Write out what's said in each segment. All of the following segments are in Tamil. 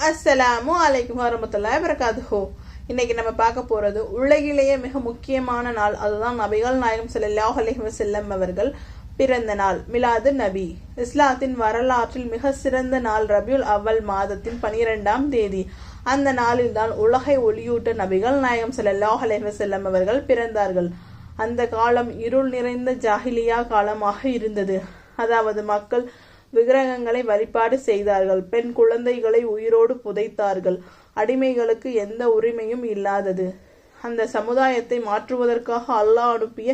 அஸ்ஸலாமு அலைக்கும் வரமத்துல்லாஹி வபரகாத்துஹு. இன்னைக்கு நம்ம பார்க்க போறது உலகிலேயே மிக முக்கியமான நாள். அதுதான் நபிகள் நாயகம் ஸல்லல்லாஹு அலைஹி வஸல்லம் அவர்கள் பிறந்த நாள், மிலாது நபி. இஸ்லாத்தின் வரலாற்றில் மிக சிறந்த நாள் ரபியுல் அவ்வல் மாதத்தின் 12ஆம் தேதி. அந்த நாளில் தான் உலகை ஒளியூட்ட நபிகள் நாயகம் ஸல்லல்லாஹு அலைஹி வஸல்லம் அவர்கள் பிறந்தார்கள். அந்த காலம் இருள் நிறைந்த ஜாஹிலியா காலமாக இருந்தது. அதாவது மக்கள் விக்கிரகங்களை வழிபாடு செய்தார்கள், பெண் குழந்தைகளை உயிரோடு புதைத்தார்கள், அடிமைகளுக்கு எந்த உரிமையும் இல்லாதது. அந்த சமுதாயத்தை மாற்றுவதற்காக அல்லாஹ் அனுப்பிய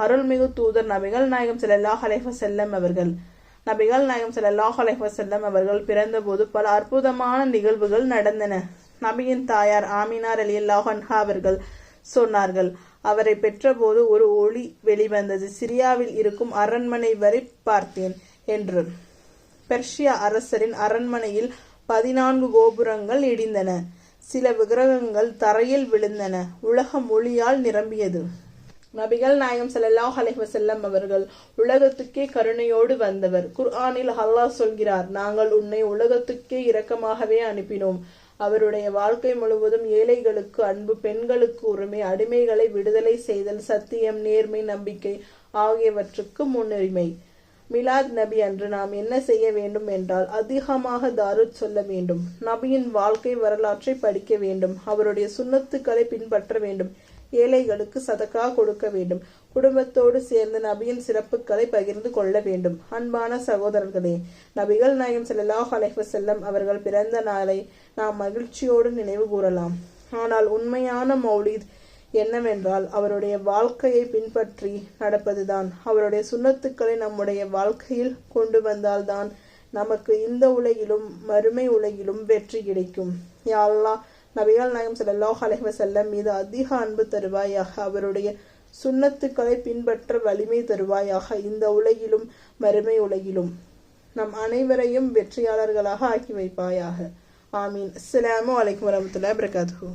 அருள்மிகு தூதர் நபிகள் நாயகம் ஸல்லல்லாஹு அலைஹி வஸல்லம் அவர்கள். நபிகள் நாயகம் ஸல்லல்லாஹு அலைஹி வஸல்லம் அவர்கள் பிறந்தபோது பல அற்புதமான நிகழ்வுகள் நடந்தன. நபியின் தாயார் ஆமினா ரலியல்லாஹு அன்ஹா அவர்கள் சொன்னார்கள், அவரை பெற்றபோது ஒரு ஒளி வெளிவந்தது, சிரியாவில் இருக்கும் அரண்மனை வரை பார்த்தேன் என்று. பெர்ஷியா அரசரின் அரண்மனையில் 14 கோபுரங்கள் இடிந்தன, சில விக்கிரகங்கள் தரையில் விழுந்தன, உலகம் ஒளியால் நிரம்பியது. நபிகள் நாயகம் ஸல்லல்லாஹு அலைஹி வஸல்லம் அவர்கள் உலகத்துக்கே கருணையோடு வந்தவர். குர்ஆனில் அல்லாஹ் சொல்கிறார், நாங்கள் உன்னை உலகத்துக்கே இரக்கமாகவே அனுப்பினோம். அவருடைய வாழ்க்கை முழுவதும் ஏழைகளுக்கு அன்பு, பெண்களுக்கு உரிமை, அடிமைகளை விடுதலை செய்தல், சத்தியம், நேர்மை, நம்பிக்கை ஆகியவற்றுக்கு முன்னுரிமை. மிலாத் நபி அன்று நாம் என்ன செய்ய வேண்டும் என்றால் அதிகமாக தாருத் சொல்ல வேண்டும், நபியின் வாழ்க்கை வரலாற்றை படிக்க வேண்டும், அவருடைய சுன்னத்துக்களை பின்பற்ற வேண்டும், ஏழைகளுக்கு சதக்கா கொடுக்க வேண்டும், குடும்பத்தோடு சேர்ந்து நபியின் சிறப்புகளை பகிர்ந்து கொள்ள வேண்டும். அன்பான சகோதரர்களே, நபிகள் நாயகம் ஸல்லல்லாஹு அலைஹி வஸல்லம் அவர்கள் பிறந்த நாளை நாம் மகிழ்ச்சியோடு நினைவு கூறலாம். ஆனால் உண்மையான மௌலித் என்னவென்றால் அவருடைய வாழ்க்கையை பின்பற்றி நடப்பதுதான். அவருடைய சுன்னத்துக்களை நம்முடைய வாழ்க்கையில் கொண்டு வந்தால்தான் நமக்கு இந்த உலகிலும் மறுமை உலகிலும் வெற்றி கிடைக்கும். யா அல்லாஹ், நபிகள் நாயகம் ஸல்லல்லாஹு அலைஹி வஸல்லம் மீது அதிக அன்பு தருவாயாக, அவருடைய சுன்னத்துக்களை பின்பற்ற வலிமை தருவாயாக, இந்த உலகிலும் மறுமை உலகிலும் நம் அனைவரையும் வெற்றியாளர்களாக ஆக்கி வைப்பாயாக. ஆமீன். அஸ்ஸலாமு அலைக்கும் வரஹ்மத்துல்லாஹி வபரகாத்துஹு.